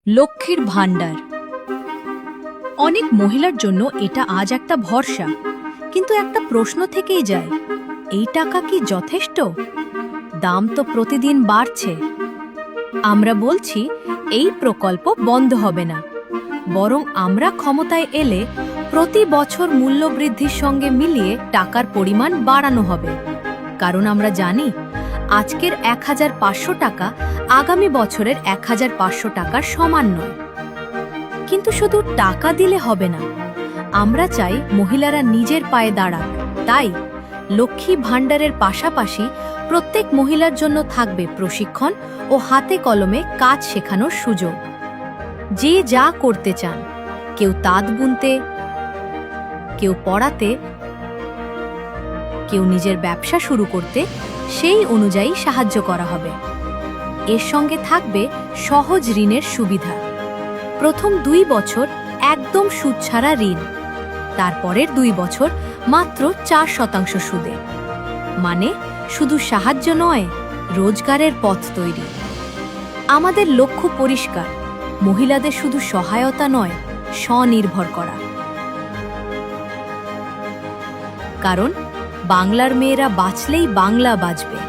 লক্ষ্মীর ভাণ্ডার। অনেক মহিলার জন্য এটা আজ একটা ভরসা, কিন্তু একটা প্রশ্ন থেকেই যায়, এই টাকা কি যথেষ্ট? দাম তো প্রতিদিন বাড়ছে। আমরা বলছি এই প্রকল্প বন্ধ হবে না, বরং আমরা ক্ষমতায় এলে প্রতি বছর মূল্যবৃদ্ধির সঙ্গে মিলিয়ে টাকার পরিমাণ বাড়ানো হবে। কারণ আমরা জানি আজকের ১৫০০ টাকা আগামী বছরের ১৫০০ টাকার সমান নয়। কিন্তু শুধু টাকা দিলে হবে না, আমরা চাই মহিলারা নিজের পায়ে দাঁড়াক। তাই লক্ষ্মী ভাণ্ডারের পাশাপাশি প্রত্যেক মহিলার জন্য থাকবে প্রশিক্ষণ ও হাতে কলমে কাজ শেখানোর সুযোগ। যে যা করতে চান, কেউ তাঁত বুনতে, কেউ পড়াতে, কেউ নিজের ব্যবসা শুরু করতে, সেই অনুযায়ী সাহায্য করা হবে। এর সঙ্গে থাকবে সহজ ঋণের সুবিধা। প্রথম ২ বছর একদম সুদ ছাড়া ঋণ, তারপরের ২ বছর মাত্র ৪% সুদে। মানে শুধু সাহায্য নয়, রোজগারের পথ তৈরি। আমাদের লক্ষ্য পরিষ্কার, মহিলাদের শুধু সহায়তা নয়, স্বনির্ভর করা। কারণ বাংলার মেয়েরা বাঁচলেই বাংলা বাঁচবে।